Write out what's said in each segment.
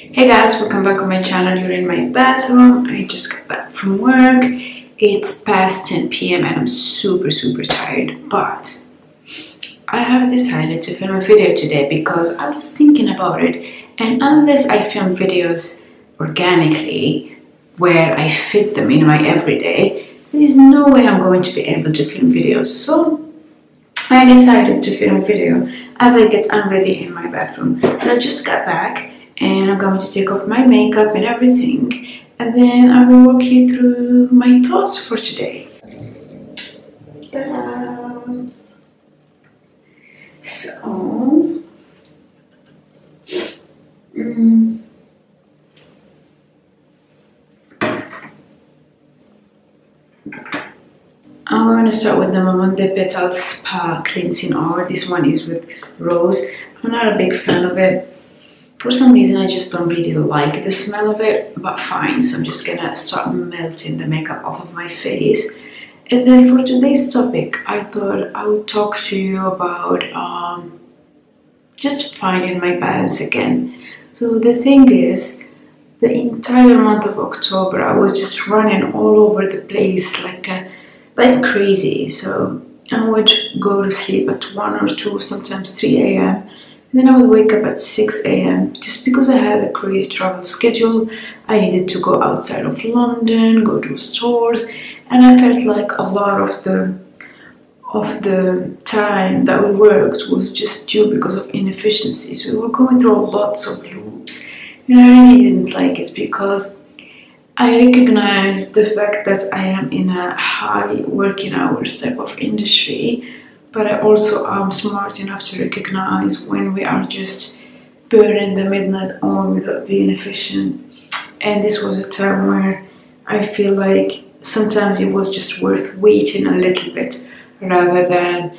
Hey guys, welcome back on my channel. You're in my bathroom. I just got back from work. It's past 10 p.m. and I'm super tired, but I have decided to film a video today because I was thinking about it, and unless I film videos organically where I fit them in my everyday, there is no way I'm going to be able to film videos. So I decided to film a video as I get unready in my bathroom. So I just got back and I'm going to take off my makeup and everything, and then I will walk you through my thoughts for today. Ta-da! So, I'm going to start with the Moment de Petal Spa Cleansing Oil. This one is with rose. I'm not a big fan of it. For some reason, I just don't really like the smell of it, but fine. So I'm just gonna start melting the makeup off of my face. And then for today's topic, I thought I would talk to you about just finding my balance again. So the thing is, the entire month of October, I was just running all over the place like crazy. So I would go to sleep at 1 or 2, sometimes 3 a.m. And then I would wake up at 6 a.m. just because I had a crazy travel schedule. I needed to go outside of London, go to stores, and I felt like a lot of the time that we worked was just due because of inefficiencies. We were going through lots of loops, and I really didn't like it because I recognized the fact that I am in a high working hours type of industry. But I also am smart enough to recognize when we are just burning the midnight oil without being efficient. And this was a time where I feel like sometimes it was just worth waiting a little bit rather than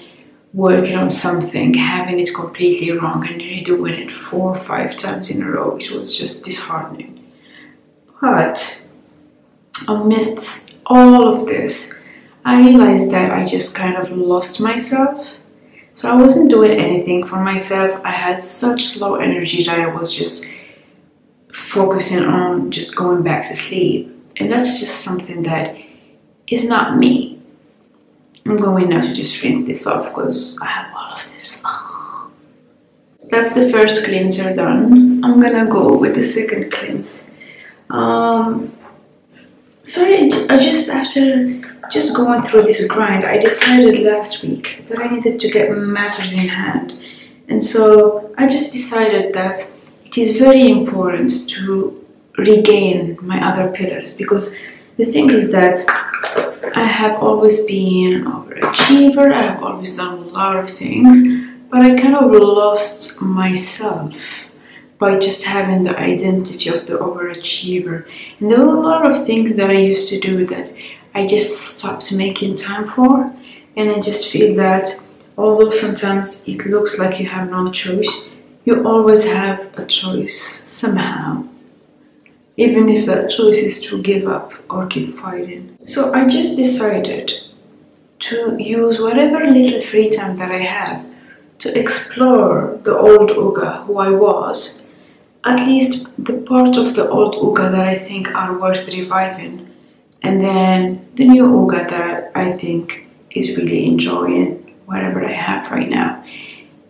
working on something, having it completely wrong and redoing it 4 or 5 times in a row, which was just disheartening. But amidst all of this, I realized that I just kind of lost myself. So I wasn't doing anything for myself. I had such low energy that I was just focusing on just going back to sleep. And that's just something that is not me. I'm going now to just rinse this off because I have all of this. Oh. That's the first cleanser done. I'm gonna go with the second cleanse. So I just, after just going through this grind, I decided last week that I needed to get matters in hand. And so I just decided that it is very important to regain my other pillars, because the thing is that I have always been an overachiever. I have always done a lot of things, but I kind of lost myself by just having the identity of the overachiever. And there were a lot of things that I used to do that I just stopped making time for, and I just feel that although sometimes it looks like you have no choice, you always have a choice somehow, even if that choice is to give up or keep fighting. So I just decided to use whatever little free time that I have to explore the old Uga who I was, at least the part of the old Uga that I think are worth reviving, and then the new Uga that I think is really enjoying whatever I have right now.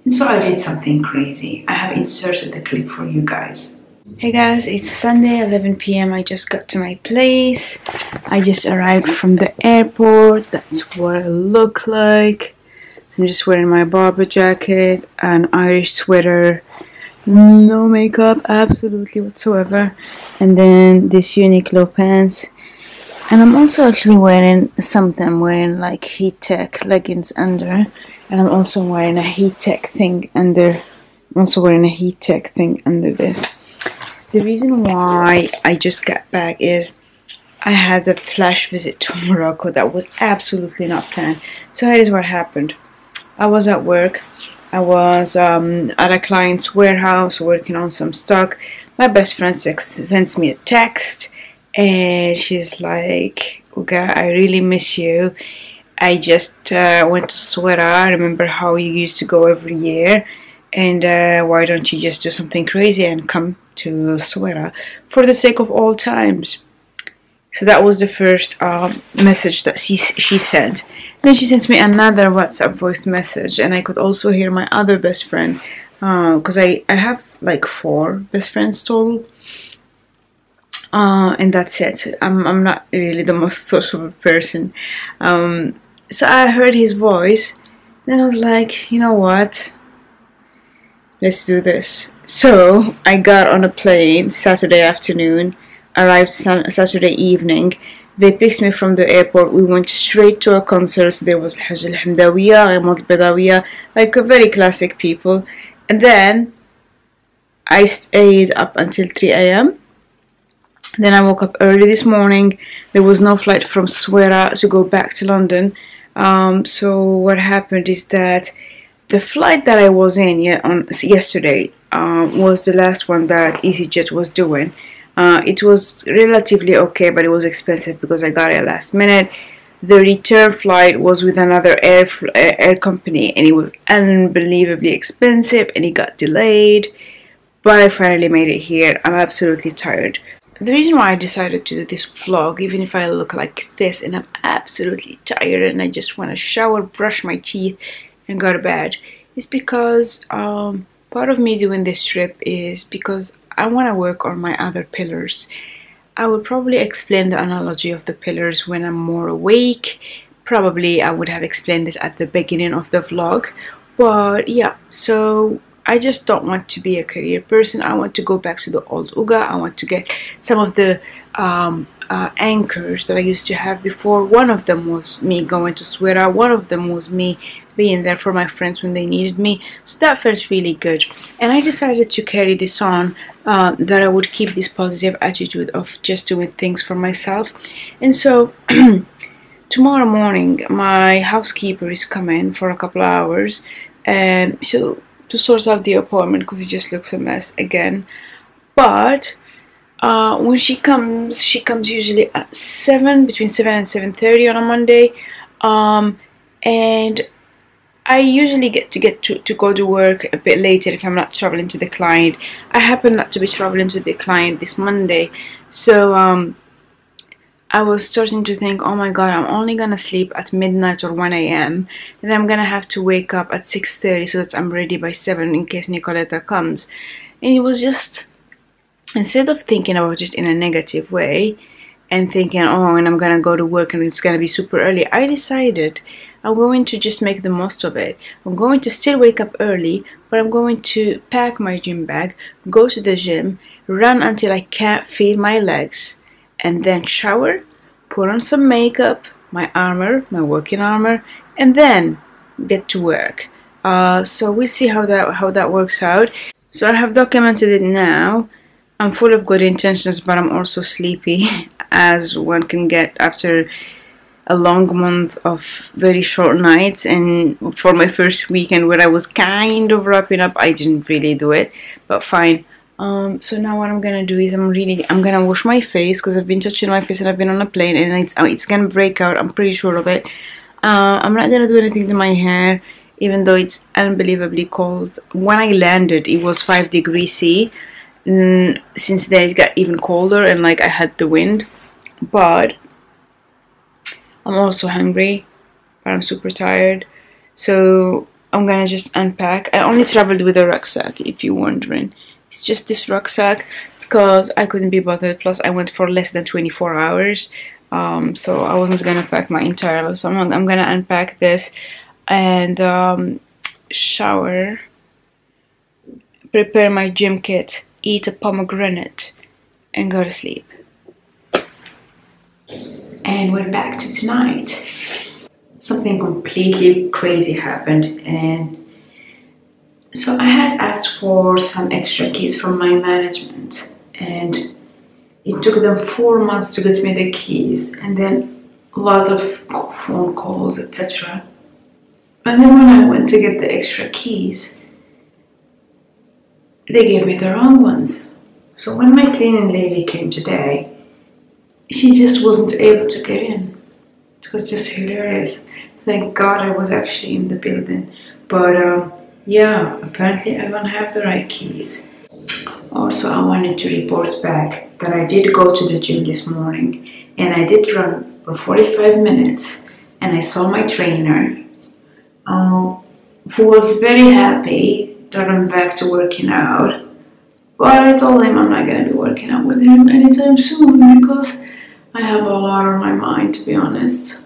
And so I did something crazy. I have inserted the clip for you guys. Hey guys, it's Sunday, 11 p.m. I just got to my place. I just arrived from the airport. That's what I look like. I'm just wearing my Barber jacket, an Irish sweater, no makeup absolutely whatsoever, and then this Uniqlo pants. And I'm also actually wearing something. I'm wearing like heat tech leggings under, and I'm also wearing a heat tech thing under. This. The reason why I just got back is I had a flash visit to Morocco that was absolutely not planned. So that is what happened. I was at work. I was at a client's warehouse working on some stock. My best friend sends me a text, and she's like, "Uga, I really miss you. I just went to Swera. I remember how you used to go every year, and why don't you just do something crazy and come to Suera for the sake of all times. So that was the first message that she sent. Then she sent me another WhatsApp voice message, and I could also hear my other best friend, because I have like 4 best friends total, and that's it. I'm not really the most social person, so I heard his voice, and I was like, you know what? Let's do this. So I got on a plane Saturday afternoon, arrived Saturday evening. They picked me from the airport. We went straight to a concert. There was Hajj al-Hamdawiya, Ghimot al-Badawiya, like very classic people. And then I stayed up until 3 a.m. Then I woke up early this morning. There was no flight from Suera to go back to London. So what happened is that the flight that I was in yesterday was the last one that EasyJet was doing. It was relatively okay, but it was expensive because I got it last minute. The return flight was with another air company, and it was unbelievably expensive, and it got delayed. But I finally made it here. I'm absolutely tired. The reason why I decided to do this vlog, even if I look like this and I'm absolutely tired and I just want to shower, brush my teeth, and go to bed, is because part of me doing this trip is because I want to work on my other pillars. I will probably explain the analogy of the pillars when I'm more awake. Probably I would have explained this at the beginning of the vlog, but yeah, so I just don't want to be a career person. I want to go back to the old Uga. I want to get some of the anchors that I used to have before. One of them was me going to Suera. One of them was me being there for my friends when they needed me. So that felt really good. And I decided to carry this on, that I would keep this positive attitude of just doing things for myself. And so tomorrow morning, my housekeeper is coming for a couple of hours, and to sort out the apartment because it just looks a mess again. But when she comes usually at 7, between 7 and 7:30 on a Monday, and I usually get to go to work a bit later if I'm not traveling to the client. I happen not to be traveling to the client this Monday, so I was starting to think, oh my god, I'm only gonna sleep at midnight or 1 a.m. and I'm gonna have to wake up at 6:30 so that I'm ready by 7 in case Nicoletta comes. And it was just, instead of thinking about it in a negative way and thinking, oh, and I'm gonna go to work and it's gonna be super early, I decided I'm going to just make the most of it. I'm going to still wake up early, but I'm going to pack my gym bag, go to the gym, run until I can't feel my legs, and then shower, put on some makeup, my armor, my working armor, and then get to work. So we'll see how that works out. So I have documented it now. I'm full of good intentions, but I'm also sleepy, as one can get after a long month of very short nights. And for my first weekend where I was kind of wrapping up, I didn't really do it, but fine. So now what I'm gonna do is I'm gonna wash my face because I've been touching my face and I've been on a plane and it's gonna break out. I'm pretty sure of it. I'm not gonna do anything to my hair, even though it's unbelievably cold. When I landed, it was 5 degrees C. Since then it got even colder, and like I had the wind. But I'm also hungry, but I'm super tired, so I'm gonna just unpack. I only traveled with a rucksack, if you're wondering. It's just this rucksack because I couldn't be bothered, plus I went for less than 24 hours, so I wasn't gonna pack my entire life. So I'm gonna unpack this and shower, prepare my gym kit, eat a pomegranate, and go to sleep. And we're back to tonight. Something completely crazy happened, and so I had asked for some extra keys from my management, and it took them 4 months to get me the keys, and then a lot of phone calls, etc. And then when I went to get the extra keys, they gave me the wrong ones. So when my cleaning lady came today, she just wasn't able to get in. It was just hilarious. Thank God I was actually in the building. But yeah, apparently I don't have the right keys. Also, I wanted to report back that I did go to the gym this morning and I did run for 45 minutes and I saw my trainer who was very happy that I'm back to working out. But I told him I'm not going to be working out with him anytime soon because I have a lot on my mind, to be honest.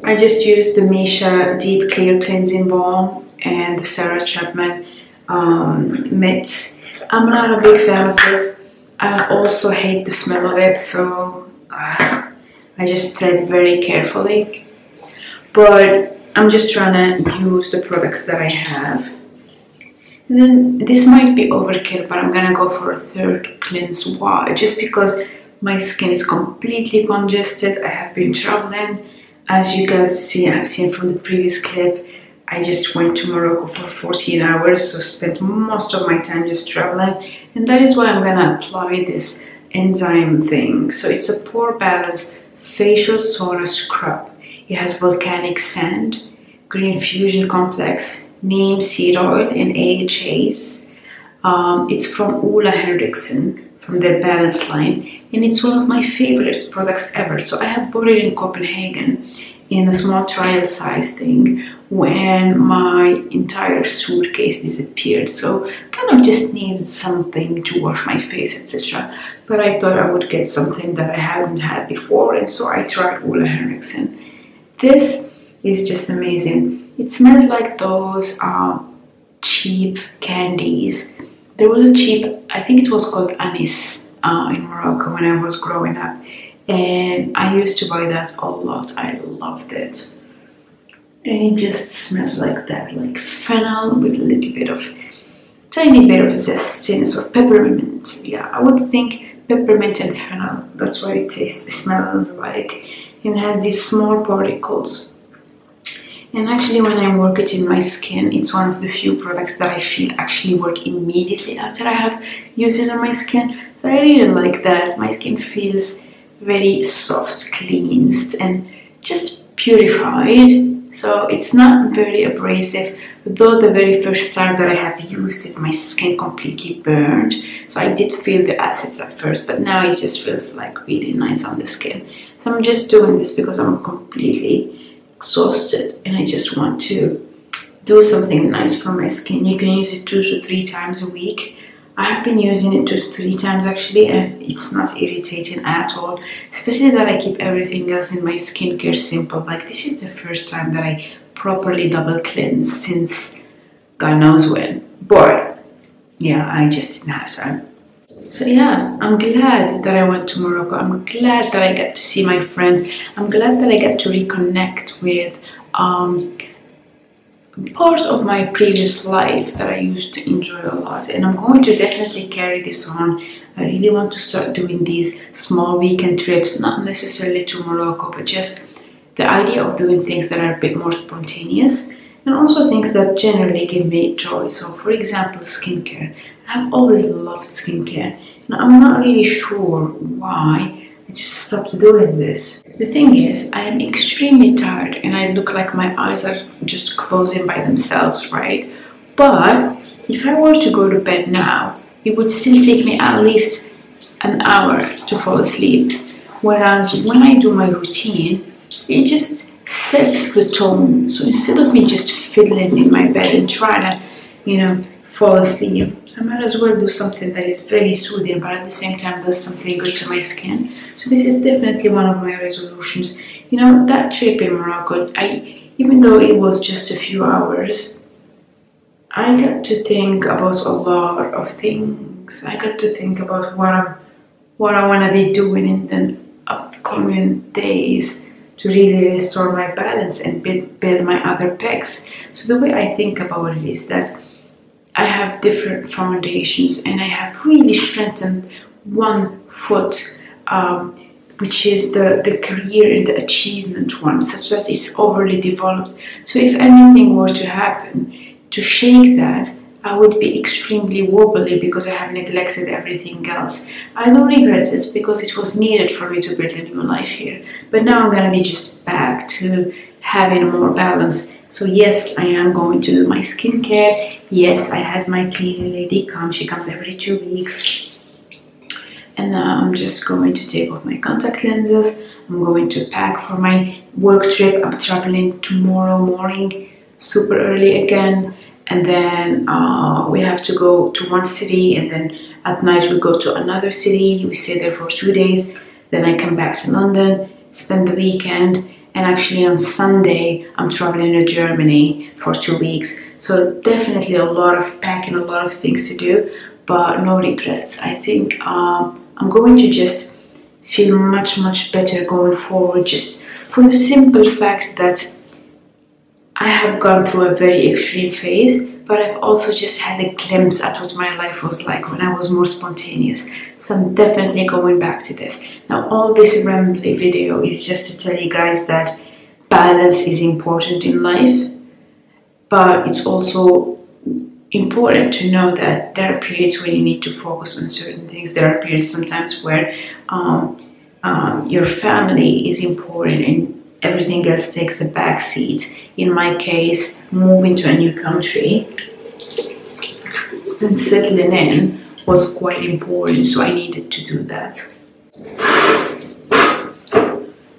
I just used the Misha Deep Clear Cleansing Balm and the Sarah Chapman mitts. I'm not a big fan of this. I also hate the smell of it, so I just tread very carefully. But I'm just trying to use the products that I have. And then this might be overkill, but I'm gonna go for a third cleanse. Why? Just because my skin is completely congested. I have been traveling. As you guys have seen from the previous clip, I just went to Morocco for 14 hours, so spent most of my time just traveling. And that is why I'm gonna apply this enzyme thing. So it's a pore balance facial sauna scrub. It has volcanic sand, green fusion complex, neem seed oil, and AHAs. It's from Ola Henriksen from their Balance line, and it's one of my favorite products ever. So I have bought it in Copenhagen in a small trial size thing when my entire suitcase disappeared. So kind of just needed something to wash my face, etc. But I thought I would get something that I hadn't had before, and so I tried Ola Henriksen. This is just amazing. It smells like those cheap candies. There was a cheap, I think it was called anise in Morocco when I was growing up. And I used to buy that a lot. I loved it. And it just smells like that, like fennel with a little bit of, tiny bit of zestiness, or peppermint. Yeah, I would think peppermint and fennel. That's what it smells like. And it has these small particles. And actually when I work it in my skin, it's one of the few products that I feel actually work immediately after I have used it on my skin. So I really like that. My skin feels very soft, cleansed, and just purified. So it's not very abrasive, though the very first time that I have used it, my skin completely burned. So I did feel the acids at first, but now it just feels like really nice on the skin. So I'm just doing this because I'm completely exhausted and I just want to do something nice for my skin. You can use it 2 to 3 times a week. I have been using it 2 to 3 times actually, and it's not irritating at all, especially that I keep everything else in my skincare simple. Like, this is the first time that I properly double cleanse since God knows when. But yeah, I just didn't have time. So yeah, I'm glad that I went to Morocco. I'm glad that I got to see my friends. I'm glad that I got to reconnect with part of my previous life that I used to enjoy a lot. And I'm going to definitely carry this on. I really want to start doing these small weekend trips, not necessarily to Morocco, but just the idea of doing things that are a bit more spontaneous, and also things that generally give me joy. So for example, skincare. I've always loved skincare, and I'm not really sure why I just stopped doing this. The thing is, I am extremely tired and I look like my eyes are just closing by themselves, right? But if I were to go to bed now, it would still take me at least an hour to fall asleep. Whereas when I do my routine, it just sets the tone. So instead of me just fiddling in my bed and trying to, fall asleep, I might as well do something that is very soothing, but at the same time does something good to my skin. So this is definitely one of my resolutions. That trip in Morocco, even though it was just a few hours, I got to think about a lot of things. I got to think about what I want to be doing in the upcoming days to really restore my balance and build my other pecs. So the way I think about it is that I have different foundations, and I have really strengthened one foot, which is the career and the achievement one, such that it's overly developed. So if anything were to happen to shake that, I would be extremely wobbly because I have neglected everything else. I don't regret it because it was needed for me to build a new life here. But now I'm going to be just back to having more balance, So yes, I am going to do my skincare. Yes, I had my cleaning lady come. She comes every 2 weeks. And now I'm just going to take off my contact lenses. I'm going to pack for my work trip. I'm traveling tomorrow morning, super early again. And then we have to go to one city, and then at night we go to another city. We stay there for 2 days. Then I come back to London, spend the weekend, and actually on Sunday I'm traveling to Germany for 2 weeks. So definitely a lot of packing, a lot of things to do, but no regrets. I think I'm going to just feel much better going forward, just for the simple fact that I have gone through a very extreme phase, but I've also just had a glimpse at what my life was like when I was more spontaneous. So I'm definitely going back to this. Now, all this rambly video is just to tell you guys that balance is important in life, but it's also important to know that there are periods where you need to focus on certain things. There are periods sometimes where your family is important and everything else takes a back seat. In my case, moving to a new country and settling in was quite important, so I needed to do that.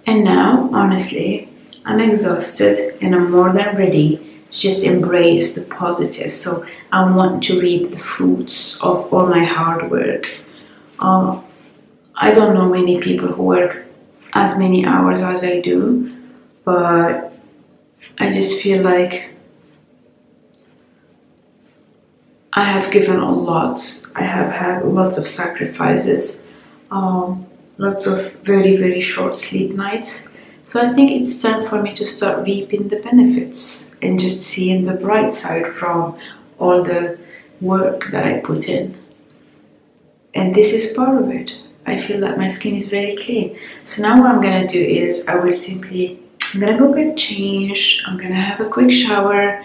And now, honestly, I'm exhausted and I'm more than ready to just embrace the positive. So I want to reap the fruits of all my hard work. I don't know many people who work as many hours as I do, but I just feel like I have given a lot. I have had lots of sacrifices, lots of very short sleep nights. So I think it's time for me to start reaping the benefits and just seeing the bright side from all the work that I put in. And this is part of it. I feel that my skin is very clean. So now what I'm gonna do is I'm gonna go get changed, I'm gonna have a quick shower,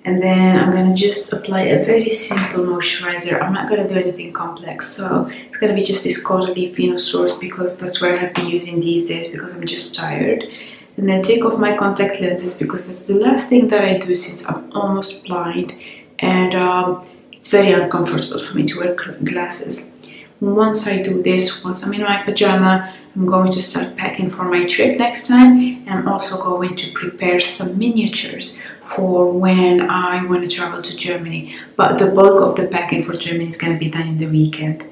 and then I'm gonna just apply a very simple moisturizer. I'm not gonna do anything complex, so it's gonna be just this Coral Leaf Source because that's what I have been using these days because I'm just tired. And then take off my contact lenses because that's the last thing that I do since I'm almost blind, and it's very uncomfortable for me to wear glasses. Once I do this, once I'm in my pajama, I'm going to start packing for my trip next time, and I'm also going to prepare some miniatures for when I want to travel to Germany. But the bulk of the packing for Germany is going to be done in the weekend.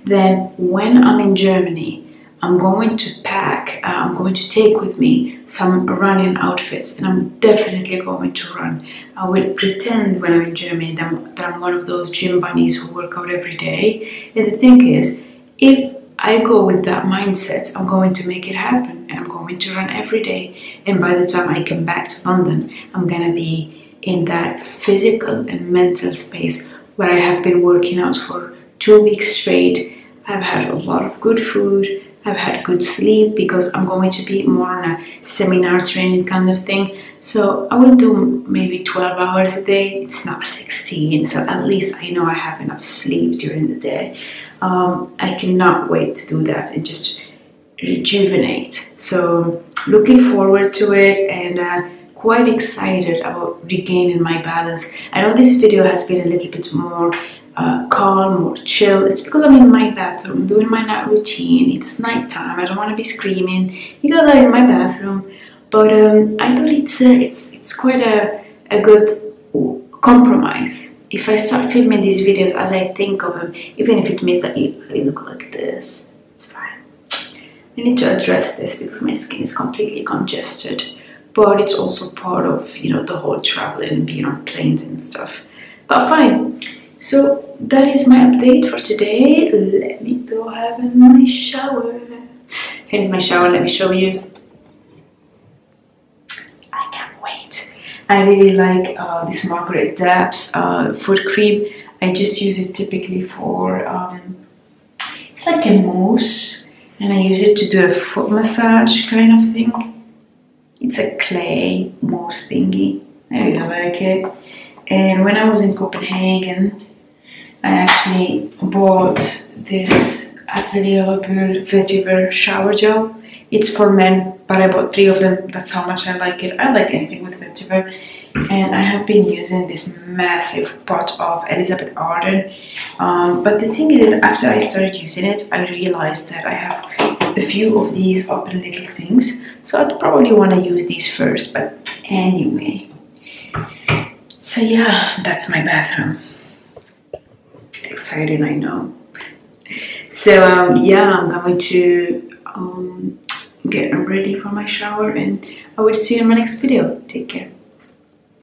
Then when I'm in Germany, I'm going to pack, I'm going to take with me some running outfits, and I'm definitely going to run. I will pretend when I'm in Germany that I'm one of those gym bunnies who work out every day. And the thing is, if I go with that mindset, I'm going to make it happen, and I'm going to run every day. And by the time I come back to London, I'm going to be in that physical and mental space where I have been working out for 2 weeks straight. I've had a lot of good food. I've had good sleep because I'm going to be more on a seminar training kind of thing. So I will do maybe 12 hours a day. It's not 16, so at least I know I have enough sleep during the day. I cannot wait to do that and just rejuvenate. So looking forward to it, and quite excited about regaining my balance. I know this video has been a little bit more calm, more chill. It's because I'm in my bathroom doing my night routine. It's nighttime. I don't want to be screaming because I'm in my bathroom. But I thought it's quite a good compromise. If I start filming these videos as I think of them, even if it means that I look like this, it's fine. I need to address this because my skin is completely congested. But it's also part of, you know, the whole traveling and being on planes and stuff. But fine. So that is my update for today. Let me go have a nice shower. Here's my shower. Let me show you. I can't wait. I really like this Margaret Dabbs foot cream. I just use it typically for, it's like a mousse, and I use it to do a foot massage kind of thing. It's a clay mousse thingy. I really like it. And when I was in Copenhagen, I actually bought this Atelier Bulle vetiver shower gel. It's for men, but I bought 3 of them. That's how much I like it. I like anything with vetiver. and I have been using this massive pot of Elizabeth Arden. But the thing is, after I started using it, I realized that I have a few of these open little things, so I'd probably want to use these first. But anyway, so yeah, that's my bathroom. Exciting, I know. So yeah, I'm going to get ready for my shower, and I will see you in my next video. Take care.